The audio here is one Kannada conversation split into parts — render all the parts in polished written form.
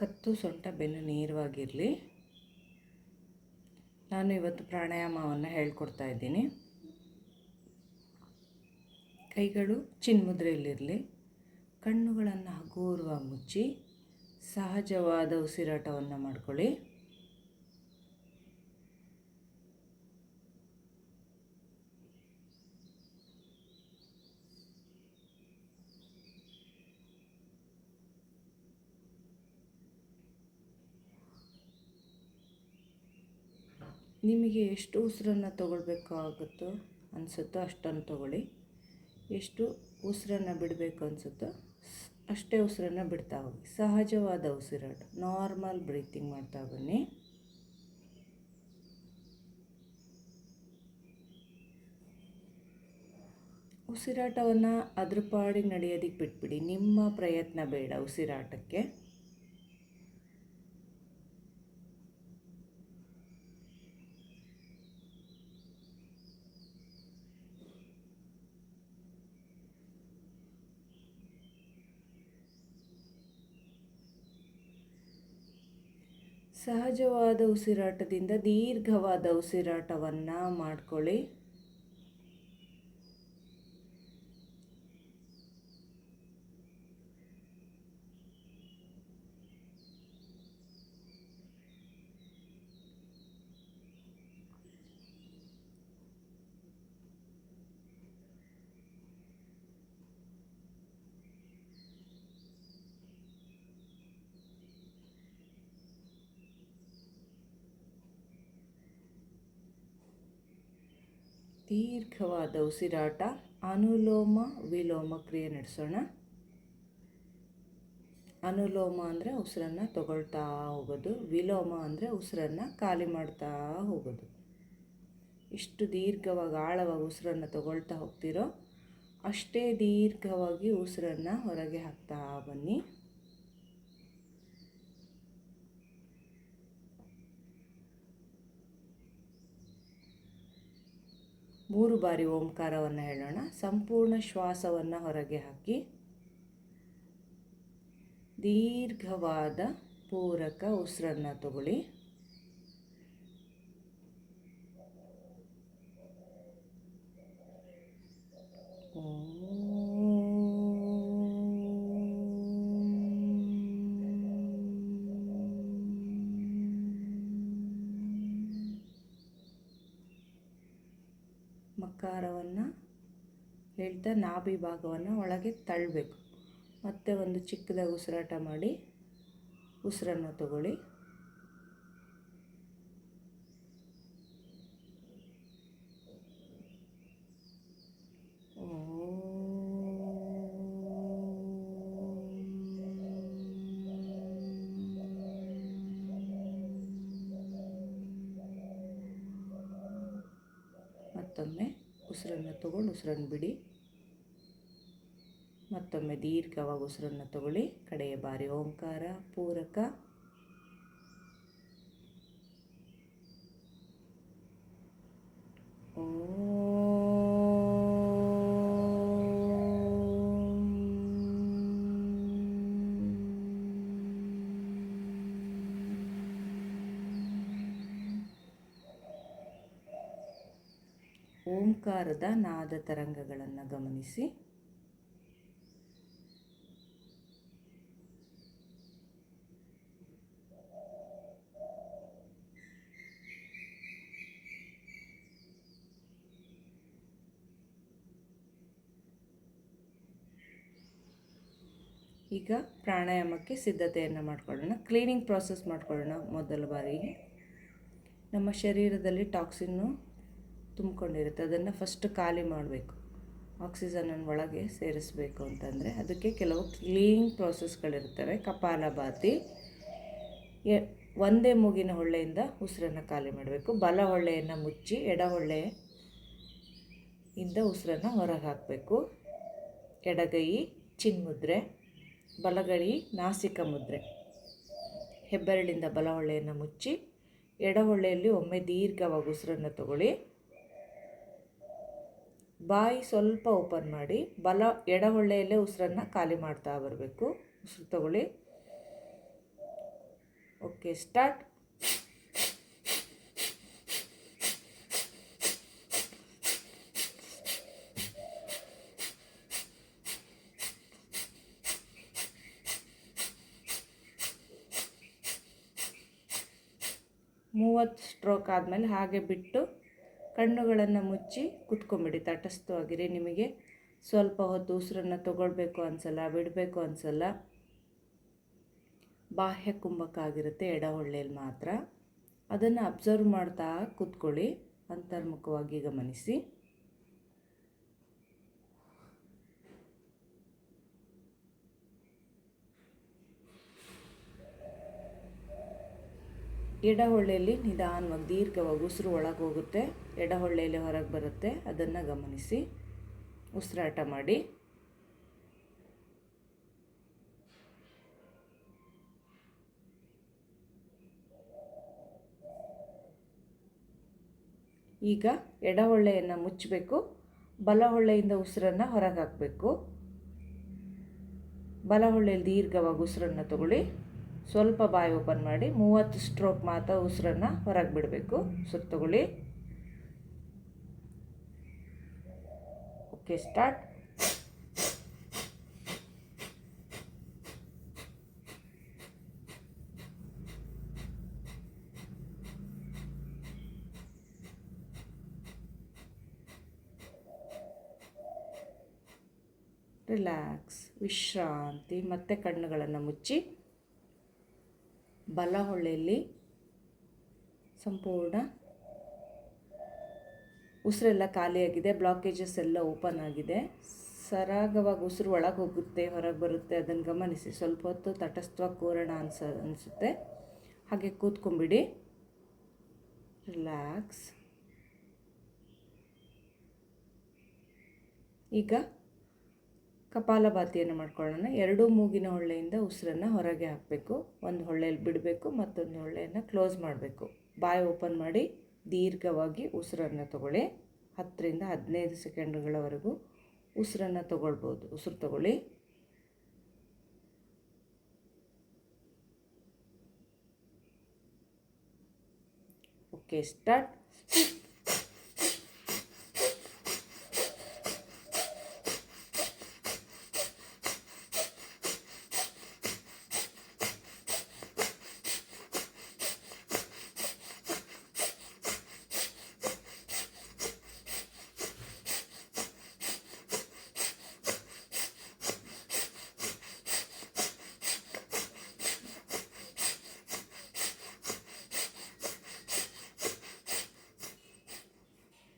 ಕತ್ತು ಸೊಂಟ ಬೆನ್ನು ನೇರವಾಗಿರಲಿ. ನಾನು ಇವತ್ತು ಪ್ರಾಣಾಯಾಮವನ್ನು ಹೇಳ್ಕೊಡ್ತಾ ಇದ್ದೀನಿ. ಕೈಗಳು ಚಿನ್ಮುದ್ರೆಯಲ್ಲಿರಲಿ. ಕಣ್ಣುಗಳನ್ನು ಹಗುರವಾಗಿ ಮುಚ್ಚಿ ಸಹಜವಾದ ಉಸಿರಾಟವನ್ನು ಮಾಡ್ಕೊಳ್ಳಿ. ನಿಮಗೆ ಎಷ್ಟು ಉಸಿರನ್ನು ತಗೊಳ್ಬೇಕಾಗುತ್ತೋ ಅನಿಸುತ್ತೋ ಅಷ್ಟನ್ನು ತಗೊಳ್ಳಿ. ಎಷ್ಟು ಉಸಿರನ್ನು ಬಿಡಬೇಕು ಅನಿಸುತ್ತೋ ಅಷ್ಟೇ ಉಸಿರನ್ನು ಬಿಡ್ತಾ ಹೋಗಿ. ಸಹಜವಾದ ಉಸಿರಾಟ, ನಾರ್ಮಲ್ ಬ್ರೀತಿಂಗ್ ಮಾಡ್ತಾ ಬನ್ನಿ. ಉಸಿರಾಟವನ್ನು ಅದ್ರ ಪಾಡಿಗೆ ನಡೆಯೋದಕ್ಕೆ ಬಿಟ್ಬಿಡಿ. ನಿಮ್ಮ ಪ್ರಯತ್ನ ಬೇಡ ಉಸಿರಾಟಕ್ಕೆ. ಸಹಜವಾದ ಉಸಿರಾಟದಿಂದ ದೀರ್ಘವಾದ ಉಸಿರಾಟವನ್ನು ಮಾಡ್ಕೊಳ್ಳಿ. ದೀರ್ಘವಾದ ಉಸಿರಾಟ. ಅನುಲೋಮ ವಿಲೋಮ ಕ್ರಿಯೆ ನಡೆಸೋಣ. ಅನುಲೋಮ ಅಂದರೆ ಉಸಿರನ್ನು ತಗೊಳ್ತಾ ಹೋಗೋದು, ವಿಲೋಮ ಅಂದರೆ ಉಸಿರನ್ನು ಖಾಲಿ ಮಾಡ್ತಾ ಹೋಗೋದು. ಇಷ್ಟು ದೀರ್ಘವಾಗಿ ಆಳವಾಗಿ ಉಸಿರನ್ನು ತಗೊಳ್ತಾ ಹೋಗ್ತಿರೋ ಅಷ್ಟೇ ದೀರ್ಘವಾಗಿ ಉಸಿರನ್ನು ಹೊರಗೆ ಹಾಕ್ತಾ ಬನ್ನಿ. ಮೂರು ಬಾರಿ ಓಂಕಾರವನ್ನು ಹೇಳೋಣ. ಸಂಪೂರ್ಣ ಶ್ವಾಸವನ್ನು ಹೊರಗೆ ಹಾಕಿ ದೀರ್ಘವಾದ ಪೂರಕ ಉಸಿರನ್ನು ತಗೊಳ್ಳಿ. ಮಕಾರವನ್ನು ಹೇಳ್ತಾ ನಾಭಿ ಭಾಗವನ್ನು ಒಳಗೆ ತಳ್ಳಬೇಕು. ಮತ್ತೆ ಒಂದು ಚಿಕ್ಕದಾಗಿ ಉಸಿರಾಟ ಮಾಡಿ ಉಸಿರನ್ನು ತಗೊಳ್ಳಿ. ಮತ್ತೊಮ್ಮೆ ಉಸಿರನ್ನು ತಗೊಂಡು ಉಸಿರನ್ನು ಬಿಡಿ. ಮತ್ತೊಮ್ಮೆ ದೀರ್ಘವಾಗಿ ಉಸಿರನ್ನು ತಗೊಳ್ಳಿ. ಕಡೆಯ ಬಾರಿ ಓಂಕಾರ ಪೂರಕ. ಓಂಕಾರದ ನಾದ ತರಂಗಗಳನ್ನು ಗಮನಿಸಿ. ಈಗ ಪ್ರಾಣಾಯಾಮಕ್ಕೆ ಸಿದ್ಧತೆಯನ್ನು ಮಾಡ್ಕೊಳ್ಳೋಣ. ಕ್ಲೀನಿಂಗ್ ಪ್ರಾಸೆಸ್ ಮಾಡ್ಕೊಳ್ಳೋಣ. ಮೊದಲ ಬಾರಿಗೆ ನಮ್ಮ ಶರೀರದಲ್ಲಿ ಟಾಕ್ಸಿನ್ನು ತುಂಬಿಕೊಂಡಿರುತ್ತೆ, ಅದನ್ನು ಫಸ್ಟ್ ಖಾಲಿ ಮಾಡಬೇಕು. ಆಕ್ಸಿಜನನ್ನು ಒಳಗೆ ಸೇರಿಸಬೇಕು ಅಂತಂದರೆ ಅದಕ್ಕೆ ಕೆಲವು ಕ್ಲೀನಿಂಗ್ ಪ್ರಾಸೆಸ್ಗಳಿರ್ತವೆ. ಕಪಾಲಭಾತಿ. ಒಂದೇ ಮೂಗಿನ ಹೊಳ್ಳೆಯಿಂದ ಉಸಿರನ್ನು ಖಾಲಿ ಮಾಡಬೇಕು. ಬಲ ಹೊಳ್ಳೆಯನ್ನು ಮುಚ್ಚಿ ಎಡ ಹೊಳ್ಳೆಯಿಂದ ಉಸಿರನ್ನು ಹೊರಗೆ ಹಾಕಬೇಕು. ಎಡಗೈ ಚಿನ್ಮುದ್ರೆ, ಬಲಗೈ ನಾಸಿಕ ಮುದ್ರೆ. ಹೆಬ್ಬೆರಳಿಂದ ಬಲ ಹೊಳ್ಳೆಯನ್ನು ಮುಚ್ಚಿ ಎಡ ಹೊಳ್ಳೆಯಲ್ಲಿ ಒಮ್ಮೆ ದೀರ್ಘವಾಗಿ ಉಸಿರನ್ನು ತಗೊಳ್ಳಿ. ಬಾಯಿ ಸ್ವಲ್ಪ ಓಪನ್ ಮಾಡಿ ಎಡ ಹೊಳ್ಳೆಯಲ್ಲೇ ಉಸಿರನ್ನು ಖಾಲಿ ಮಾಡ್ತಾ ಬರಬೇಕು. ಉಸಿರು ತಗೊಳ್ಳಿ. Okay, start. ಮೂವತ್ತು ಸ್ಟ್ರೋಕ್ ಆದಮೇಲೆ ಹಾಗೆ ಬಿಟ್ಟು ಕಣ್ಣುಗಳನ್ನು ಮುಚ್ಚಿ ಕೂತ್ಕೊಂಬಿಡಿ, ತಟಸ್ಥವಾಗಿರಿ. ನಿಮಗೆ ಸ್ವಲ್ಪ ಹೊತ್ತು ಉಸಿರನ್ನು ತಗೊಳ್ಬೇಕು ಅನಿಸಲ್ಲ, ಬಿಡಬೇಕು ಅನಿಸಲ್ಲ. ಬಾಹ್ಯ ಕುಂಭಕ ಆಗಿರುತ್ತೆ ಎಡ ಹೊಳ್ಳೆಯಲ್ಲಿ ಮಾತ್ರ. ಅದನ್ನು ಅಬ್ಸರ್ವ್ ಮಾಡ್ತಾ ಕೂತ್ಕೊಳ್ಳಿ, ಅಂತರ್ಮುಖವಾಗಿ ಗಮನಿಸಿ. ಎಡ ಹೊಳ್ಳೆಯಲ್ಲಿ ನಿಧಾನವಾಗಿ ದೀರ್ಘವಾಗಿ ಉಸಿರು ಒಳಗೆ ಹೋಗುತ್ತೆ, ಎಡ ಹೊಳ್ಳೆಯಲ್ಲಿ ಹೊರಗೆ ಬರುತ್ತೆ. ಅದನ್ನು ಗಮನಿಸಿ, ಉಸಿರಾಟ ಮಾಡಿ. ಈಗ ಎಡ ಹೊಳ್ಳೆಯನ್ನು ಮುಚ್ಚಬೇಕು, ಬಲ ಹೊಳ್ಳೆಯಿಂದ ಉಸಿರನ್ನು ಹೊರಗೆ ಹಾಕಬೇಕು. ಬಲ ಹೊಳ್ಳೆಯಲ್ಲಿ ದೀರ್ಘವಾಗಿ ಉಸಿರನ್ನು ತಗೊಳ್ಳಿ, ಸ್ವಲ್ಪ ಬಾಯಿ ಓಪನ್ ಮಾಡಿ. 30 ಸ್ಟ್ರೋಕ್ ಮಾತ್ರ ಉಸಿರನ್ನು ಹೊರಗೆ ಬಿಡಬೇಕು. ಉಸಿರು ತಗೊಳ್ಳಿ. Okay, start. ರಿಲ್ಯಾಕ್ಸ್, ವಿಶ್ರಾಂತಿ. ಮತ್ತೆ ಕಣ್ಣುಗಳನ್ನು ಮುಚ್ಚಿ ಬಲ ಹೊಳ್ಳೆಯಲ್ಲಿ ಸಂಪೂರ್ಣ ಉಸಿರೆಲ್ಲ ಖಾಲಿಯಾಗಿದೆ, ಬ್ಲಾಕೇಜಸ್ ಎಲ್ಲ ಓಪನ್ ಆಗಿದೆ. ಸರಾಗವಾಗಿ ಉಸಿರು ಒಳಗೆ ಹೋಗುತ್ತೆ, ಹೊರಗೆ ಬರುತ್ತೆ. ಅದನ್ನು ಗಮನಿಸಿ. ಸ್ವಲ್ಪ ಹೊತ್ತು ತಟಸ್ಥವಾಗಿ ಕೂರೋಣ ಅನಿಸುತ್ತೆ. ಹಾಗೆ ಕೂತ್ಕೊಂಬಿಡಿ. ರಿಲ್ಯಾಕ್ಸ್. ಈಗ ಕಪಾಲಭಾತಿಯನ್ನು ಮಾಡ್ಕೊಳ್ಳೋಣ. ಎರಡೂ ಮೂಗಿನ ಹೊಳ್ಳೆಯಿಂದ ಉಸಿರನ್ನು ಹೊರಗೆ ಹಾಕಬೇಕು. ಒಂದು ಹೊಳ್ಳೆಯಲ್ಲಿ ಬಿಡಬೇಕು, ಮತ್ತೊಂದು ಹೊಳ್ಳೆಯನ್ನು ಕ್ಲೋಸ್ ಮಾಡಬೇಕು. ಬಾಯಿ ಓಪನ್ ಮಾಡಿ ದೀರ್ಘವಾಗಿ ಉಸಿರನ್ನು ತಗೊಳ್ಳಿ. 10 ರಿಂದ 15 ಸೆಕೆಂಡ್ಗಳವರೆಗೂ ಉಸಿರನ್ನು ತಗೊಳ್ಬೋದು. ಉಸಿರು ತಗೊಳ್ಳಿ. Okay, start.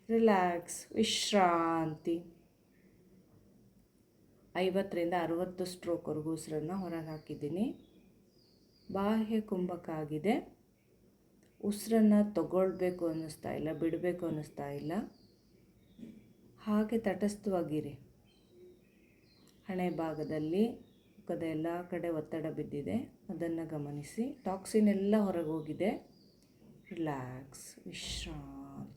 ರಿಲ್ಯಾಕ್ಸ್, ವಿಶ್ರಾಂತಿ. 50 ರಿಂದ 60 ಸ್ಟ್ರೋಕ್ವರೆಗೂ ಉಸಿರನ್ನು ಹೊರಗೆ ಹಾಕಿದ್ದೀನಿ. ಬಾಹ್ಯ ಕುಂಭಕ ಆಗಿದೆ. ಉಸಿರನ್ನು ತಗೊಳ್ಬೇಕು ಅನ್ನಿಸ್ತಾ ಇಲ್ಲ, ಬಿಡಬೇಕು ಅನ್ನಿಸ್ತಾ ಇಲ್ಲ. ಹಾಗೆ ತಟಸ್ಥವಾಗಿರಿ. ಹಣೆ ಭಾಗದಲ್ಲಿ ಮುಖದ ಎಲ್ಲ ಕಡೆ ಒತ್ತಡ ಬಿದ್ದಿದೆ, ಅದನ್ನು ಗಮನಿಸಿ. ಟಾಕ್ಸಿನ್ ಎಲ್ಲ ಹೊರಗೆ ಹೋಗಿದೆ. ರಿಲ್ಯಾಕ್ಸ್, ವಿಶ್ರಾಂತಿ.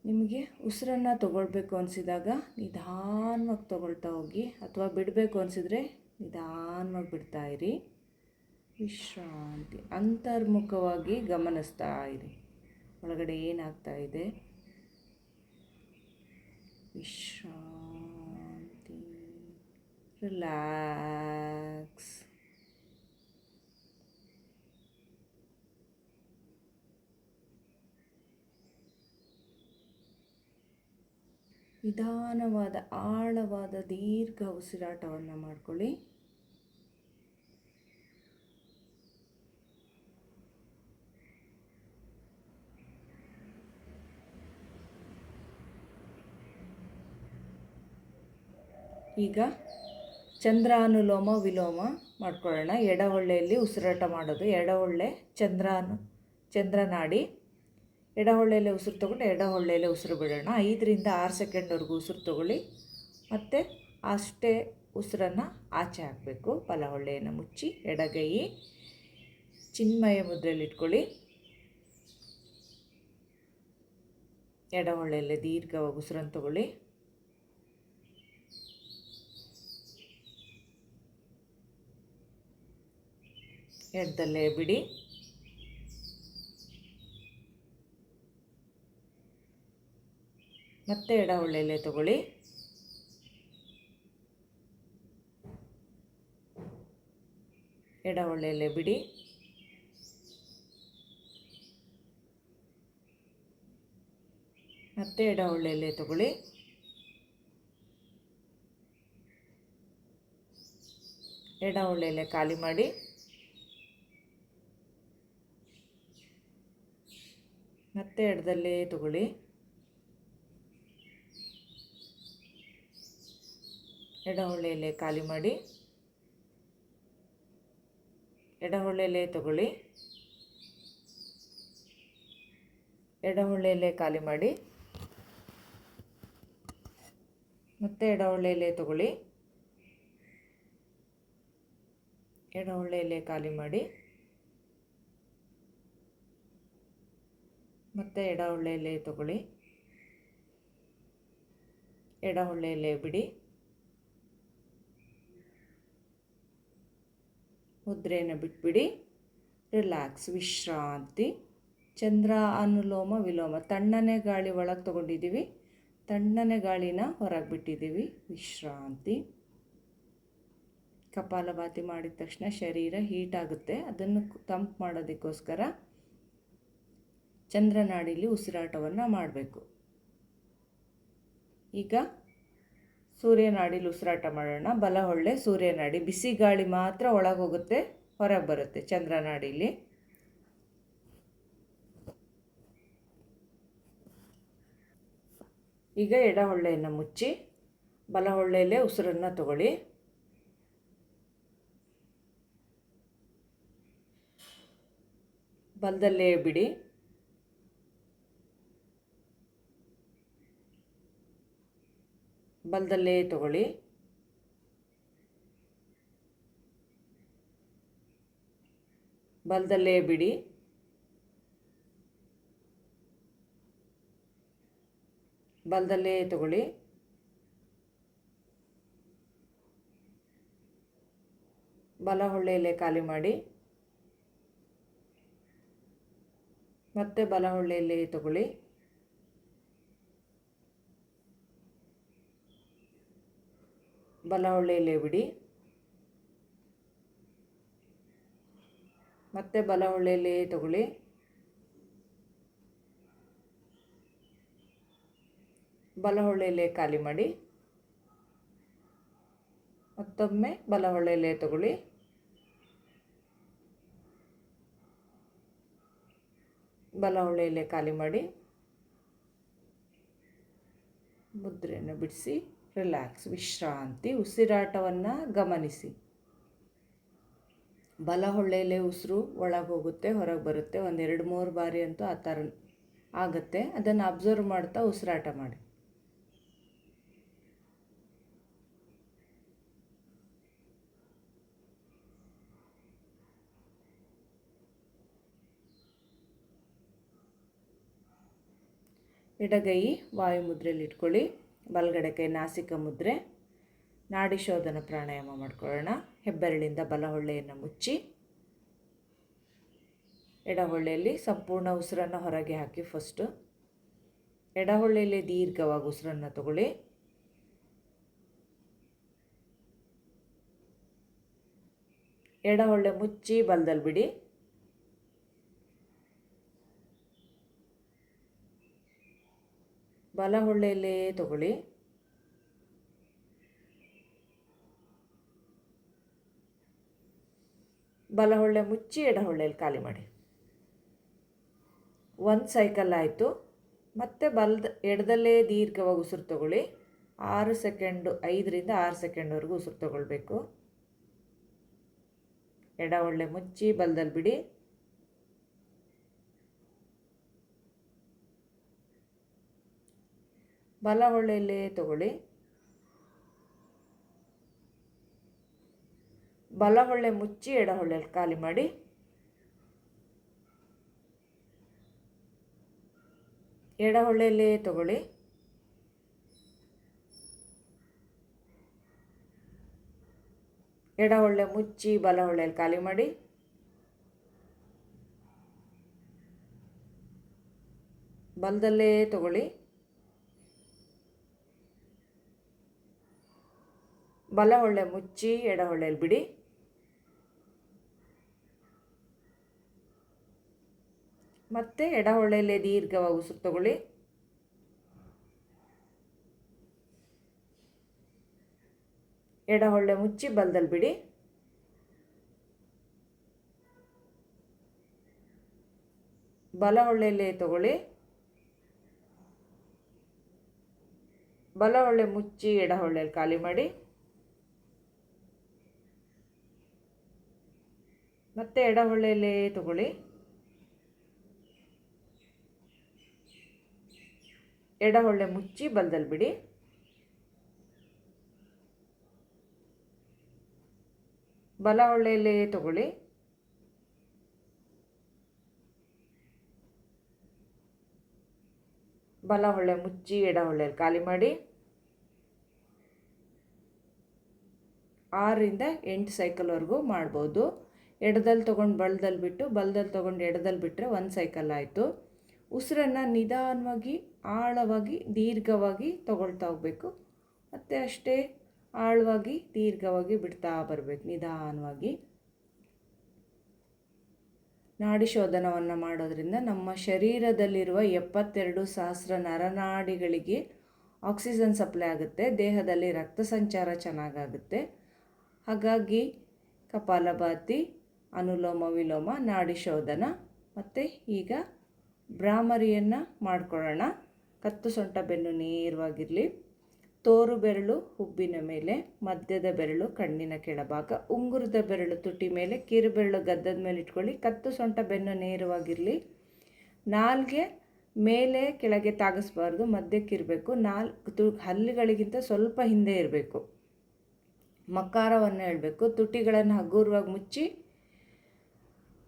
ನಿಮಗೆ ಉಸಿರನ್ನು ತಗೊಳ್ಬೇಕು ಅನಿಸಿದಾಗ ನಿಧಾನವಾಗಿ ತಗೊಳ್ತಾ ಹೋಗಿ, ಅಥವಾ ಬಿಡಬೇಕು ಅನಿಸಿದರೆ ನಿಧಾನವಾಗಿ ಬಿಡ್ತಾ ಇರಿ. ವಿಶ್ರಾಂತಿ. ಅಂತರ್ಮುಖವಾಗಿ ಗಮನಿಸ್ತಾ ಇರಿ, ಒಳಗಡೆ ಏನಾಗ್ತಾ ಇದೆ. ವಿಶ್ರಾಂತಿ. ರಿಲ್ಯಾಕ್ಸ್. ನಿಧಾನವಾದ ಆಳವಾದ ದೀರ್ಘ ಉಸಿರಾಟವನ್ನು ಮಾಡಿಕೊಳ್ಳಿ. ಈಗ ಚಂದ್ರಾನುಲೋಮ ವಿಲೋಮ ಮಾಡ್ಕೊಳ್ಳೋಣ. ಎಡ ಹೊಳ್ಳೆಯಲ್ಲಿ ಉಸಿರಾಟ ಮಾಡೋದು. ಎಡ ಹೊಳ್ಳೆ ಚಂದ್ರನಾಡಿ. ಎಡ ಹೊಳ್ಳೆಯಲ್ಲೇ ಉಸಿರು ತೊಗೊಂಡು ಎಡ ಹೊಳ್ಳೆಯಲ್ಲೇ ಉಸಿರು ಬಿಡೋಣ. 5 ರಿಂದ 6 ಸೆಕೆಂಡ್ವರೆಗೂ ಉಸಿರು ತೊಗೊಳ್ಳಿ. ಮತ್ತು ಅಷ್ಟೇ ಉಸಿರನ್ನು ಆಚೆ ಹಾಕಬೇಕು. ಬಲ ಹೊಳ್ಳೆಯನ್ನು ಮುಚ್ಚಿ ಎಡಗೈ ಚಿನ್ಮಯ ಮುದ್ರೆಯಲ್ಲಿ ಇಟ್ಕೊಳ್ಳಿ. ಎಡ ಹೊಳ್ಳೆಯಲ್ಲೇ ದೀರ್ಘವಾಗಿ ಉಸಿರನ್ನು ತಗೊಳ್ಳಿ. ಎಡದಲ್ಲೇ ಬಿಡಿ. ಮತ್ತೆ ಎಡ ಹೊಳ್ಳೆಯಲ್ಲೇ ತಗೊಳ್ಳಿ. ಎಡ ಹೊಳ್ಳೆಯಲ್ಲೇ ಬಿಡಿ. ಮತ್ತೆ ಎಡ ಹೊಳ್ಳೆಯಲ್ಲೇ ತಗೊಳ್ಳಿ. ಎಡ ಹೊಳ್ಳೆಯಲ್ಲೇ ಖಾಲಿ ಮಾಡಿ. ಮತ್ತೆ ಎಡದಲ್ಲೇ ತಗೊಳ್ಳಿ. ಎಡ ಹೊಳ್ಳೆಯಲ್ಲೇ ಖಾಲಿ ಮಾಡಿ. ಎಡ ಹೊಳ್ಳೆಯಲ್ಲೇ ತಗೊಳ್ಳಿ. ಎಡ ಹೊಳ್ಳೆಯಲ್ಲೇ ಖಾಲಿ ಮಾಡಿ. ಮತ್ತೆ ಎಡ ಹೊಳ್ಳೆಯಲ್ಲೇ ತಗೊಳ್ಳಿ. ಎಡ ಹೊಳ್ಳೆಯಲ್ಲೇ ಖಾಲಿ ಮಾಡಿ. ಮತ್ತೆ ಎಡ ಹೊಳ್ಳೆಯಲ್ಲೇ ತಗೊಳ್ಳಿ. ಎಡ ಹೊಳ್ಳೆಯಲ್ಲೇ ಬಿಡಿ. ಮುದ್ರೆಯನ್ನು ಬಿಟ್ಬಿಡಿ. ರಿಲ್ಯಾಕ್ಸ್, ವಿಶ್ರಾಂತಿ. ಚಂದ್ರ ಅನುಲೋಮ ವಿಲೋಮ. ತಣ್ಣನೆ ಗಾಳಿ ಒಳಗೆ ತೊಗೊಂಡಿದ್ದೀವಿ, ತಣ್ಣನೆ ಗಾಳಿನ ಹೊರಗೆ ಬಿಟ್ಟಿದ್ದೀವಿ. ವಿಶ್ರಾಂತಿ. ಕಪಾಲಭಾತಿ ಮಾಡಿದ ತಕ್ಷಣ ಶರೀರ ಹೀಟ್ ಆಗುತ್ತೆ. ಅದನ್ನು ತಂಪು ಮಾಡೋದಕ್ಕೋಸ್ಕರ ಚಂದ್ರನಾಡಿಲಿ ಉಸಿರಾಟವನ್ನು ಮಾಡಬೇಕು. ಈಗ ಸೂರ್ಯನಾಡಿಲಿ ಉಸಿರಾಟ ಮಾಡೋಣ. ಬಲ ಹೊಳ್ಳೆ ಸೂರ್ಯನಾಡಿ. ಬಿಸಿ ಗಾಳಿ ಮಾತ್ರ ಒಳಗೆ ಹೋಗುತ್ತೆ, ಹೊರಗೆ ಬರುತ್ತೆ ಚಂದ್ರನಾಡಿಲಿ. ಈಗ ಎಡ ಹೊಳ್ಳೆಯನ್ನು ಮುಚ್ಚಿ ಬಲ ಹೊಳ್ಳೆಯಲ್ಲೇ ಉಸಿರನ್ನು ತಗೊಳ್ಳಿ. ಬಲದಲ್ಲೇ ಬಿಡಿ. ಬಲದಲ್ಲೇ ತಗೊಳ್ಳಿ. ಬಲದಲ್ಲೇ ಬಿಡಿ. ಬಲದಲ್ಲೇ ತಗೊಳ್ಳಿ. ಬಲ ಹೊಳ್ಳೆಯಲ್ಲೇ ಖಾಲಿ ಮಾಡಿ. ಮತ್ತೆ ಬಲ ಹೊಳ್ಳೆಯಲ್ಲೇ ತಗೊಳ್ಳಿ. ಬಲ ಹೊಳ್ಳೆಯಲ್ಲೇ ಬಿಡಿ. ಮತ್ತೆ ಬಲ ಹೊಳ್ಳೆಯಲ್ಲೇ ತಗೊಳ್ಳಿ. ಬಲ ಹೊಳ್ಳೆಯಲ್ಲೇ ಖಾಲಿ ಮಾಡಿ. ಮತ್ತೊಮ್ಮೆ ಬಲ ಹೊಳ್ಳೆಯಲ್ಲೇ ತಗೊಳ್ಳಿ. ಬಲ ಹೊಳ್ಳೆಯಲ್ಲೇ ಖಾಲಿ ಮಾಡಿ. ಮುದ್ರೆಯನ್ನು ಬಿಡಿಸಿ. ರಿಲ್ಯಾಕ್ಸ್, ವಿಶ್ರಾಂತಿ. ಉಸಿರಾಟವನ್ನು ಗಮನಿಸಿ. ಬಲ ಹೊಳ್ಳೆಯಲ್ಲೇ ಉಸಿರು ಒಳಗೆ ಹೋಗುತ್ತೆ, ಹೊರಗೆ ಬರುತ್ತೆ. ಒಂದು 2-3 ಬಾರಿ ಅಂತೂ ಆ ಥರ ಆಗುತ್ತೆ. ಅದನ್ನು ಅಬ್ಸರ್ವ್ ಮಾಡ್ತಾ ಉಸಿರಾಟ ಮಾಡಿ. ಎಡಗೈ ವಾಯು ಮುದ್ರೆಯಲ್ಲಿ ಇಟ್ಕೊಳ್ಳಿ. ಬಲಗಡೆ ಕೈ ನಾಸಿಕ ಮುದ್ರೆ. ನಾಡಿ ಶೋಧನ ಪ್ರಾಣಾಯಾಮ ಮಾಡ್ಕೊಳ್ಳೋಣ. ಹೆಬ್ಬೆರಳಿಂದ ಬಲ ಹೊಳ್ಳೆಯನ್ನು ಮುಚ್ಚಿ ಎಡ ಹೊಳ್ಳೆಯಲ್ಲಿ ಸಂಪೂರ್ಣ ಉಸಿರನ್ನು ಹೊರಗೆ ಹಾಕಿ. ಫಸ್ಟು ಎಡ ಹೊಳ್ಳೆಯಲ್ಲಿ ದೀರ್ಘವಾಗಿ ಉಸಿರನ್ನು ತಗೊಳ್ಳಿ. ಎಡ ಹೊಳ್ಳೆ ಮುಚ್ಚಿ ಬಲದಲ್ಲಿ ಬಿಡಿ. ಬಲ ಹೊಳ್ಳೆಯಲ್ಲೇ ತಗೊಳ್ಳಿ. ಬಲ ಹೊಳ್ಳೆ ಮುಚ್ಚಿ ಎಡ ಹೊಳ್ಳೆಯಲ್ಲಿ ಖಾಲಿ ಮಾಡಿ. ಒಂದು ಸೈಕಲ್ ಆಯಿತು. ಮತ್ತೆ ಎಡದಲ್ಲೇ ದೀರ್ಘವಾಗಿ ಉಸಿರು ತಗೊಳ್ಳಿ. 6 ಸೆಕೆಂಡು, 5ರಿಂದ 6 ಸೆಕೆಂಡ್ವರೆಗೂ ಉಸಿರು ತಗೊಳ್ಬೇಕು. ಎಡ ಹೊಳ್ಳೆ ಮುಚ್ಚಿ ಬಲದಲ್ಲಿ ಬಿಡಿ. ಬಲ ಹೊಳ್ಳೆಯಲ್ಲೇ ತಗೊಳ್ಳಿ. ಬಲ ಹೊಳ್ಳೆ ಮುಚ್ಚಿ ಎಡ ಹೊಳ್ಳೆಯಲ್ಲಿ ಖಾಲಿ ಮಾಡಿ. ಎಡ ಹೊಳ್ಳೆಯಲ್ಲೇ ತಗೊಳ್ಳಿ. ಎಡ ಹೊಳ್ಳೆ ಮುಚ್ಚಿ ಬಲ ಹೊಳ್ಳೆಯಲ್ಲಿ ಖಾಲಿ ಮಾಡಿ. ಬಲದಲ್ಲೇ ತಗೊಳ್ಳಿ. ಬಲ ಹೊಳ್ಳೆ ಮುಚ್ಚಿ ಎಡ ಹೊಳ್ಳೆಯಲ್ಲಿ ಬಿಡಿ. ಮತ್ತೆ ಎಡ ಹೊಳ್ಳೆಯಲ್ಲೇ ದೀರ್ಘವಾಗಿ ಉಸಿರು ತಗೊಳ್ಳಿ. ಎಡ ಹೊಳ್ಳೆ ಮುಚ್ಚಿ ಬಲದಲ್ಲಿ ಬಿಡಿ. ಬಲ ಹೊಳ್ಳೆಯಲ್ಲೇ ತಗೊಳ್ಳಿ. ಬಲ ಹೊಳ್ಳೆ ಮುಚ್ಚಿ ಎಡ ಹೊಳ್ಳೆಯಲ್ಲಿ ಖಾಲಿ ಮಾಡಿ. ಮತ್ತೆ ಎಡ ಹೊಳ್ಳೆಯಲ್ಲೇ ತಗೊಳ್ಳಿ. ಎಡ ಹೊಳ್ಳೆ ಮುಚ್ಚಿ ಬಲದಲ್ಲಿ ಬಿಡಿ. ಬಲ ಹೊಳ್ಳೆಯಲ್ಲೇ ತಗೊಳ್ಳಿ. ಬಲ ಹೊಳ್ಳೆ ಮುಚ್ಚಿ ಎಡ ಹೊಳ್ಳೆಯಲ್ಲಿ ಖಾಲಿ ಮಾಡಿ. 6ರಿಂದ 8 ಸೈಕಲ್ವರೆಗೂ ಮಾಡ್ಬೋದು. ಎಡದಲ್ಲಿ ತೊಗೊಂಡು ಬಲದಲ್ಲಿ ಬಿಟ್ಟು, ಬಲದಲ್ಲಿ ತೊಗೊಂಡು ಎಡದಲ್ಲಿ ಬಿಟ್ಟರೆ 1 ಸೈಕಲ್ ಆಯಿತು. ಉಸಿರನ್ನು ನಿಧಾನವಾಗಿ, ಆಳವಾಗಿ, ದೀರ್ಘವಾಗಿ ತಗೊಳ್ತಾ ಹೋಗಬೇಕು. ಮತ್ತು ಅಷ್ಟೇ ಆಳವಾಗಿ, ದೀರ್ಘವಾಗಿ ಬಿಡ್ತಾ ಬರಬೇಕು ನಿಧಾನವಾಗಿ. ನಾಡಿ ಶೋಧನವನ್ನು ಮಾಡೋದ್ರಿಂದ ನಮ್ಮ ಶರೀರದಲ್ಲಿರುವ 72,000 ನರನಾಡಿಗಳಿಗೆ ಆಕ್ಸಿಜನ್ ಸಪ್ಲೈ ಆಗುತ್ತೆ. ದೇಹದಲ್ಲಿ ರಕ್ತ ಸಂಚಾರ ಚೆನ್ನಾಗಾಗುತ್ತೆ. ಹಾಗಾಗಿ ಕಪಾಲಭಾತಿ, ಅನುಲೋಮ ವಿಲೋಮ, ನಾಡಿ ಶೋಧನ. ಮತ್ತು ಈಗ ಭ್ರಾಮರಿಯನ್ನು ಮಾಡ್ಕೊಳ್ಳೋಣ. ಕತ್ತು ಸೊಂಟ ಬೆನ್ನು ನೇರವಾಗಿರಲಿ. ತೋರು ಬೆರಳು ಹುಬ್ಬಿನ ಮೇಲೆ, ಮಧ್ಯದ ಬೆರಳು ಕಣ್ಣಿನ ಕೆಳಭಾಗ, ಉಂಗುರದ ಬೆರಳು ತುಟಿ ಮೇಲೆ, ಕಿರು ಬೆರಳು ಗದ್ದದ ಮೇಲೆ ಇಟ್ಕೊಳ್ಳಿ. ಕತ್ತು ಸೊಂಟ ಬೆನ್ನು ನೇರವಾಗಿರಲಿ. ನಾಲ್ಗೆ ಮೇಲೆ ಕೆಳಗೆ ತಾಗಿಸ್ಬಾರ್ದು, ಮಧ್ಯಕ್ಕಿರಬೇಕು. ಹಲ್ಲುಗಳಿಗಿಂತ ಸ್ವಲ್ಪ ಹಿಂದೆ ಇರಬೇಕು. ಮಕಾರವನ್ನು ಹೇಳಬೇಕು. ತುಟಿಗಳನ್ನು ಹಗುರವಾಗಿ ಮುಚ್ಚಿ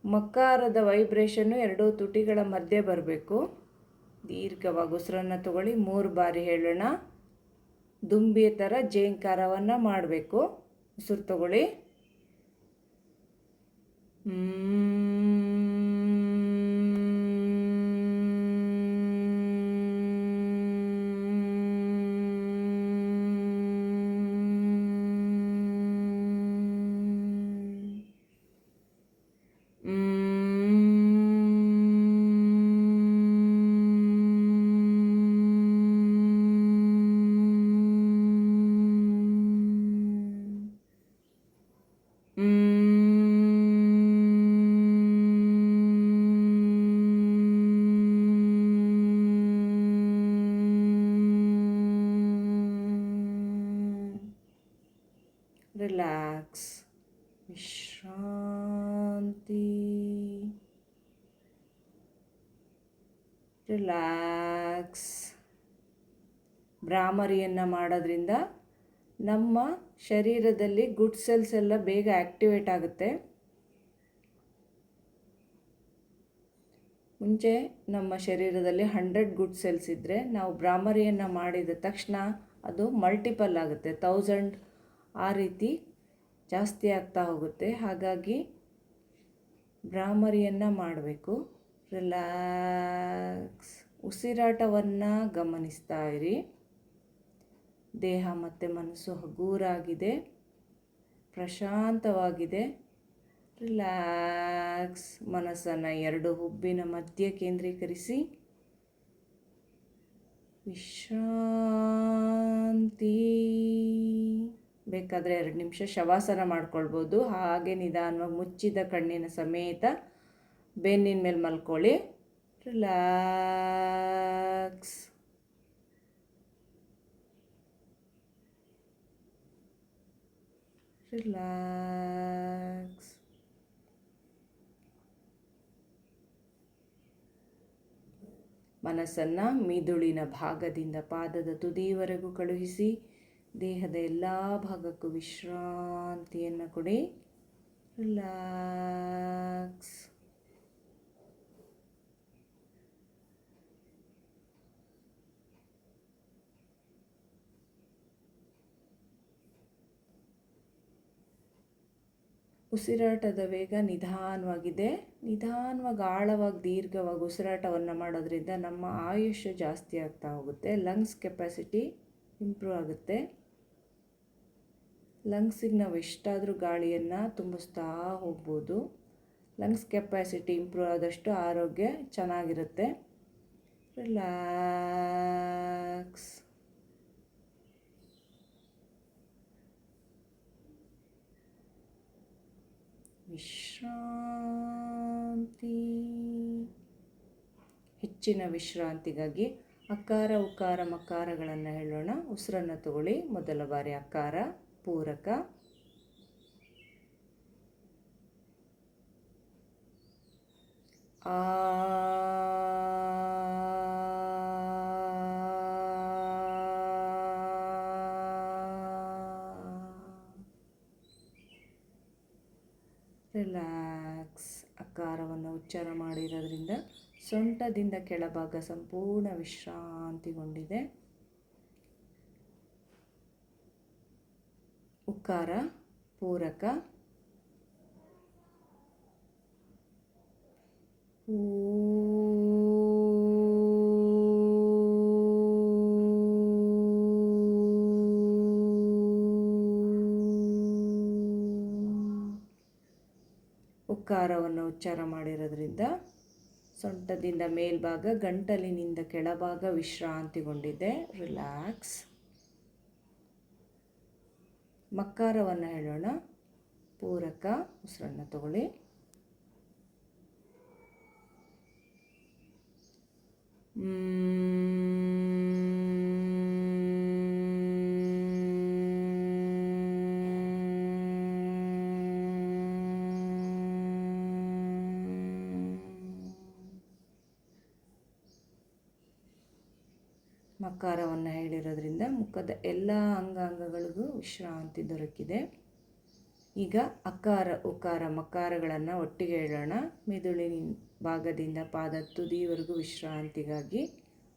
ಮಕಾರದ ವೈಬ್ರೇಷನ್ನು 2 ತುಟಿಗಳ ಮಧ್ಯೆ ಬರಬೇಕು. ದೀರ್ಘವಾಗಿ ಉಸಿರನ್ನು ತಗೊಳ್ಳಿ. 3 ಬಾರಿ ಹೇಳೋಣ. ದುಂಬಿಯ ಥರ ಜೇಂಕಾರವನ್ನು ಮಾಡಬೇಕು. ಉಸಿರು ತಗೊಳ್ಳಿ. ರಿಲ್ಯಾಕ್ಸ್, ವಿಶ್ರಾಂತಿ, ರಿಲ್ಯಾಕ್ಸ್. ಭ್ರಾಮರಿಯನ್ನು ಮಾಡೋದ್ರಿಂದ ನಮ್ಮ ಶರೀರದಲ್ಲಿ ಗುಡ್ ಸೆಲ್ಸ್ ಎಲ್ಲ ಬೇಗ ಆ್ಯಕ್ಟಿವೇಟ್ ಆಗುತ್ತೆ. ಮುಂಚೆ ನಮ್ಮ ಶರೀರದಲ್ಲಿ 100 ಗುಡ್ ಸೆಲ್ಸ್ ಇದ್ದರೆ ನಾವು ಭ್ರಾಮರಿಯನ್ನು ಮಾಡಿದ ತಕ್ಷಣ ಅದು ಮಲ್ಟಿಪಲ್ ಆಗುತ್ತೆ, 1000 ಆ ರೀತಿ ಜಾಸ್ತಿ ಆಗ್ತಾ ಹೋಗುತ್ತೆ. ಹಾಗಾಗಿ ಭ್ರಾಮರಿಯನ್ನು ಮಾಡಬೇಕು. ರಿಲ್ಯಾಕ್ಸ್. ಉಸಿರಾಟವನ್ನು ಗಮನಿಸ್ತಾ ಇರಿ. ದೇಹ ಮತ್ತು ಮನಸ್ಸು ಹಗೂರಾಗಿದೆ, ಪ್ರಶಾಂತವಾಗಿದೆ. ರಿಲ್ಯಾಕ್ಸ್. ಮನಸ್ಸನ್ನು 2 ಹುಬ್ಬಿನ ಮಧ್ಯೆ ಕೇಂದ್ರೀಕರಿಸಿ. ವಿಶ್ರಾಂತಿ. ಬೇಕಾದರೆ 2 ನಿಮಿಷ ಶವಾಸನ ಮಾಡ್ಕೊಳ್ಬೋದು. ಹಾಗೆ ನಿಧಾನವಾಗಿ ಮುಚ್ಚಿದ ಕಣ್ಣಿನ ಸಮೇತ ಬೆನ್ನಿನ ಮೇಲೆ ಮಲ್ಕೊಳ್ಳಿ. ರಿಲ್ಯಾಕ್ಸ್. ರಿಲ್ಯಾಕ್ಸ್. ಮನಸ್ಸನ್ನು ಮಿದುಳಿನ ಭಾಗದಿಂದ ಪಾದದ ತುದಿಯವರೆಗೂ ಕಳುಹಿಸಿ ದೇಹದ ಎಲ್ಲ ಭಾಗಕ್ಕೂ ವಿಶ್ರಾಂತಿಯನ್ನು ಕೊಡಿ. ರಿಲ್ಯಾಕ್ಸ್. ಉಸಿರಾಟದ ವೇಗ ನಿಧಾನವಾಗಿದೆ. ನಿಧಾನವಾಗಿ ಆಳವಾಗಿ ದೀರ್ಘವಾಗಿ ಉಸಿರಾಟವನ್ನು ಮಾಡೋದ್ರಿಂದ ನಮ್ಮ ಆಯುಷ್ಯ ಜಾಸ್ತಿ ಆಗ್ತಾ ಹೋಗುತ್ತೆ. ಲಂಗ್ಸ್ ಕೆಪಾಸಿಟಿ ಇಂಪ್ರೂವ್ ಆಗುತ್ತೆ. ಲಂಗ್ಸಿಗೆ ನಾವು ಎಷ್ಟಾದರೂ ಗಾಳಿಯನ್ನು ತುಂಬಿಸ್ತಾ ಹೋಗ್ಬೋದು. ಲಂಗ್ಸ್ ಕೆಪಾಸಿಟಿ ಇಂಪ್ರೂವ್ ಆದಷ್ಟು ಆರೋಗ್ಯ ಚೆನ್ನಾಗಿರುತ್ತೆ. ರಿಲ್ಯಾಕ್ಸ್. ವಿಶ್ರಾಂತಿ. ಹೆಚ್ಚಿನ ವಿಶ್ರಾಂತಿಗಾಗಿ ಅಕಾರ ಉಕಾರ ಮಕಾರಗಳನ್ನು ಹೇಳೋಣ. ಉಸಿರನ್ನು ತಗೊಳ್ಳಿ. ಮೊದಲ ಬಾರಿ ಅಕಾರ ಪೂರಕ, ಆ, ರಿಲ್ಯಾಕ್ಸ್. ಅಕಾರವನ್ನು ಉಚ್ಚಾರ ಮಾಡಿರೋದ್ರಿಂದ ಸೊಂಟದಿಂದ ಕೆಳಭಾಗ ಸಂಪೂರ್ಣ ವಿಶ್ರಾಂತಿಗೊಂಡಿದೆ. ಉಕಾರ ಪೂರಕ, ಉಕಾರವನ್ನು ಉಚ್ಚಾರ ಮಾಡಿರೋದ್ರಿಂದ ಸೊಂಟದಿಂದ ಮೇಲ್ಭಾಗ ಗಂಟಲಿನಿಂದ ಕೆಳಭಾಗ ವಿಶ್ರಾಂತಿಗೊಂಡಿದೆ. ರಿಲ್ಯಾಕ್ಸ್. ಮಕಾರವನ್ನು ಹೇಳೋಣ. ಪೂರಕ, ಉಸಿರನ್ನು ತಗೊಳ್ಳಿ. ಮಕಾರವನ್ನು ಹೇಳಿರೋದ್ರಿಂದ ಮುಖದ ಎಲ್ಲ ಅಂಗಾಂಗಗಳಿಗೂ ವಿಶ್ರಾಂತಿ ದೊರಕಿದೆ. ಈಗ ಅಕಾರ ಉಕಾರ ಮಕಾರಗಳನ್ನು ಒಟ್ಟಿಗೆ ಹೇಳೋಣ. ಮೆದುಳಿನ ಭಾಗದಿಂದ ಪಾದ ತುದಿಯವರೆಗೂ ವಿಶ್ರಾಂತಿಗಾಗಿ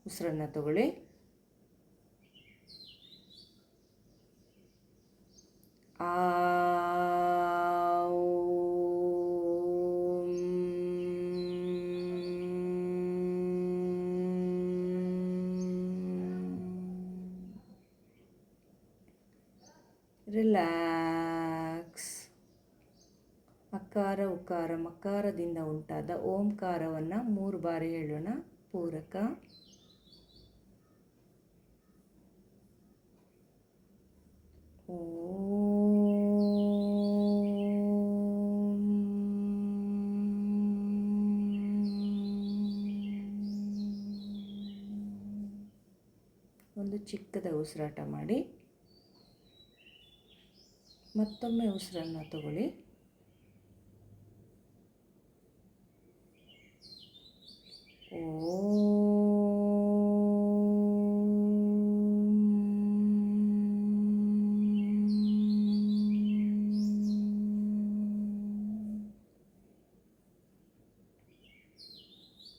ಉಸಿರನ್ನು ತಗೊಳ್ಳಿ. ಆ, ರಿಲ್ಯಾಕ್ಸ್. ಅಕಾರ ಉಕಾರ ಮಕಾರದಿಂದ ಉಂಟಾದ ಓಂಕಾರವನ್ನು 3 ಬಾರಿ ಹೇಳೋಣ. ಪೂರಕ, ಒಂದು ಚಿಕ್ಕದ ಉಸಿರಾಟ ಮಾಡಿ. ಮತ್ತೊಮ್ಮೆ ಉಸಿರನ್ನು ತಗೊಳ್ಳಿ.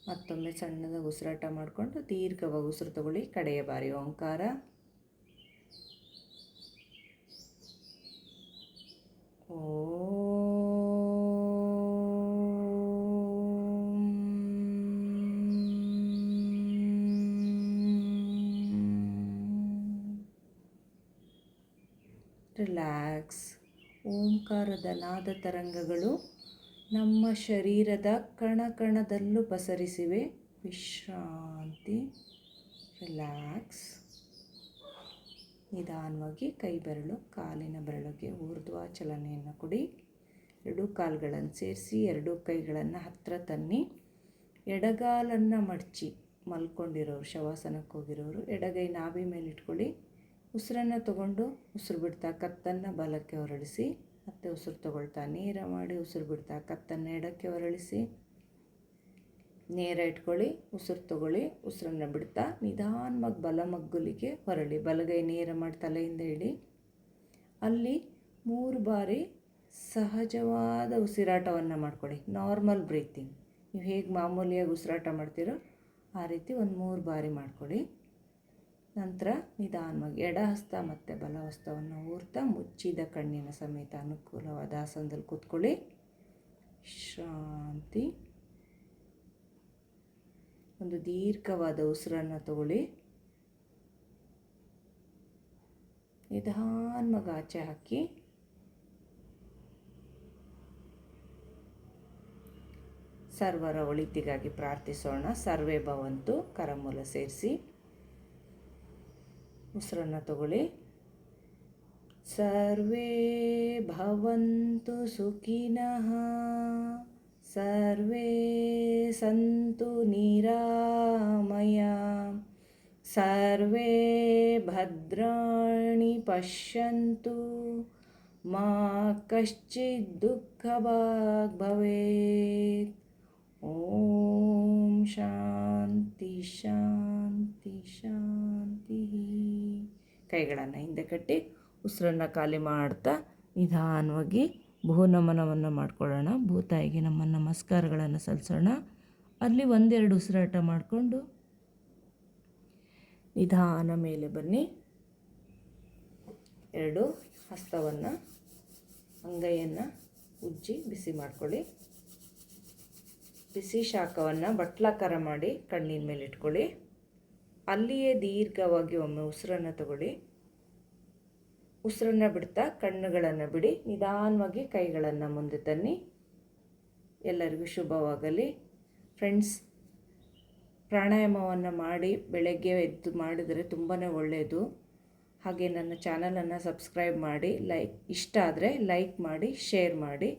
ಮತ್ತೊಮ್ಮೆ ಸಣ್ಣದ ಉಸಿರಾಟ ಮಾಡಿಕೊಂಡು ದೀರ್ಘವಾಗಿ ಉಸಿರು ತಗೊಳ್ಳಿ. ಕಡೆಯ ಬಾರಿ ಓಂಕಾರ. ರಿಲ್ಯಾಕ್ಸ್. ಓಂಕಾರದ ನಾದ ತರಂಗಗಳು ನಮ್ಮ ಶರೀರದ ಕಣಕಣದಲ್ಲೂ ಪಸರಿಸಿವೆ. ವಿಶ್ರಾಂತಿ. ರಿಲ್ಯಾಕ್ಸ್. ನಿಧಾನವಾಗಿ ಕೈ ಬೆರಳು ಕಾಲಿನ ಬೆರಳಿಗೆ ಊರ್ಧ್ವ ಚಲನೆಯನ್ನು ಕೊಡಿ. 2 ಕಾಲುಗಳನ್ನು ಸೇರಿಸಿ 2 ಕೈಗಳನ್ನು ಹತ್ತಿರ ತನ್ನಿ. ಎಡಗಾಲನ್ನು ಮಡಚಿ ಮಲ್ಕೊಂಡಿರೋರು, ಶವಾಸನಕ್ಕೆ ಹೋಗಿರೋರು ಎಡಗೈ ನಾಭಿ ಮೇಲೆ ಇಟ್ಕೊಳ್ಳಿ. ಉಸಿರನ್ನು ತಗೊಂಡು ಉಸಿರು ಬಿಡ್ತಾ ಕತ್ತನ್ನು ಬಲಕ್ಕೆ ಹೊರಳಿಸಿ. ಮತ್ತೆ ಉಸಿರು ತಗೊಳ್ತಾ ನೇರ ಮಾಡಿ ಉಸಿರು ಬಿಡ್ತಾ ಕತ್ತನ್ನು ಎಡಕ್ಕೆ ಹೊರಳಿಸಿ. ನೇರ ಇಟ್ಕೊಳ್ಳಿ. ಉಸಿರು ತಗೊಳ್ಳಿ. ಉಸಿರನ್ನು ಬಿಡ್ತಾ ನಿಧಾನವಾಗಿ ಬಲಮಗ್ಗುಲಿಗೆ ಹೊರಳಿ. ಬಲಗೈ ನೇರ ಮಾಡಿ ತಲೆಯಿಂದ ಇಡಿ. ಅಲ್ಲಿ 3 ಬಾರಿ ಸಹಜವಾದ ಉಸಿರಾಟವನ್ನು ಮಾಡ್ಕೊಳ್ಳಿ. Normal breathing. ನೀವು ಹೇಗೆ ಮಾಮೂಲಿಯಾಗಿ ಉಸಿರಾಟ ಮಾಡ್ತೀರೋ ಆ ರೀತಿ ಒಂದು 3 ಬಾರಿ ಮಾಡ್ಕೊಳ್ಳಿ. ನಂತರ ನಿಧಾನವಾಗಿ ಎಡ ಹಸ್ತ ಮತ್ತು ಬಲ ಹಸ್ತವನ್ನು ಊರ್ತಾ ಮುಚ್ಚಿದ ಕಣ್ಣಿನ ಸಮೇತ ಅನುಕೂಲವಾದ ಆಸನದಲ್ಲಿ ಕೂತ್ಕೊಳ್ಳಿ. ಶಾಂತಿ. ಒಂದು ದೀರ್ಘವಾದ ಉಸಿರನ್ನು ತಗೊಳ್ಳಿ. ನಿಧಾನವಾಗಿ ಆಚೆ ಹಾಕಿ. ಸರ್ವರ ಒಳಿತಿಗಾಗಿ ಪ್ರಾರ್ಥಿಸೋಣ. ಸರ್ವೇ ಭವಂತು. ಕರಮೂಲ ಸೇರಿಸಿ ಉಸಿರನ್ನು ತಗೊಳ್ಳಿ. ಸರ್ವೇ ಭವಂತು ಸುಖಿನಃ, ಸರ್ವೇ ಸಂತು ನಿರಾಮಯ, ಸರ್ವೇ ಭದ್ರಾಣಿ ಪಶ್ಯಂತು, ಮಾ ಕಶ್ಚಿತ್ ದುಃಖಭಾಗ್ ಭವೇತ್. ಓಂ ಶಾಂತಿ ಶಾಂತಿ ಶಾಂತಿ. ಕೈಗಳನ್ನು ಹಿಂದೆ ಕಟ್ಟಿ ಉಸಿರನ್ನು ಖಾಲಿ ಮಾಡ್ತಾ ನಿಧಾನವಾಗಿ ಭೂನಮನವನ್ನು ಮಾಡ್ಕೊಳ್ಳೋಣ. ಭೂತಾಯಿಗೆ ನಮ್ಮ ನಮಸ್ಕಾರಗಳನ್ನು ಸಲ್ಲಿಸೋಣ. ಅಲ್ಲಿ ಒಂದೆರಡು ಉಸಿರಾಟ ಮಾಡಿಕೊಂಡು ನಿಧಾನ ಮೇಲೆ ಬನ್ನಿ. ಎರಡು ಹಸ್ತವನ್ನು ಅಂಗೈಯನ್ನು ಉಜ್ಜಿ ಬಿಸಿ ಮಾಡ್ಕೊಳ್ಳಿ. ಬಿಸಿ ಶಾಖವನ್ನು ಬಟ್ಲಾಕಾರ ಮಾಡಿ ಕಣ್ಣಿನ ಮೇಲೆ ಇಟ್ಕೊಳ್ಳಿ. ಅಲ್ಲಿಯೇ ದೀರ್ಘವಾಗಿ ಒಮ್ಮೆ ಉಸಿರನ್ನು ತಗೊಳ್ಳಿ. ಉಸಿರನ್ನು ಬಿಡ್ತಾ ಕಣ್ಣುಗಳನ್ನು ಬಿಡಿ. ನಿಧಾನವಾಗಿ ಕೈಗಳನ್ನು ಮುಂದೆ ತನ್ನಿ. ಎಲ್ಲರಿಗೂ ಶುಭವಾಗಲಿ. ಫ್ರೆಂಡ್ಸ್, ಪ್ರಾಣಾಯಾಮವನ್ನು ಮಾಡಿ ಬೆಳಗ್ಗೆ ಎದ್ದು ಮಾಡಿದರೆ ತುಂಬಾ ಒಳ್ಳೆಯದು. ಹಾಗೆ ನನ್ನ ಚಾನಲನ್ನು ಸಬ್ಸ್ಕ್ರೈಬ್ ಮಾಡಿ, ಇಷ್ಟ ಆದರೆ ಲೈಕ್ ಮಾಡಿ, ಶೇರ್ ಮಾಡಿ.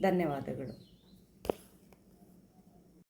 ಧನ್ಯವಾದಗಳು.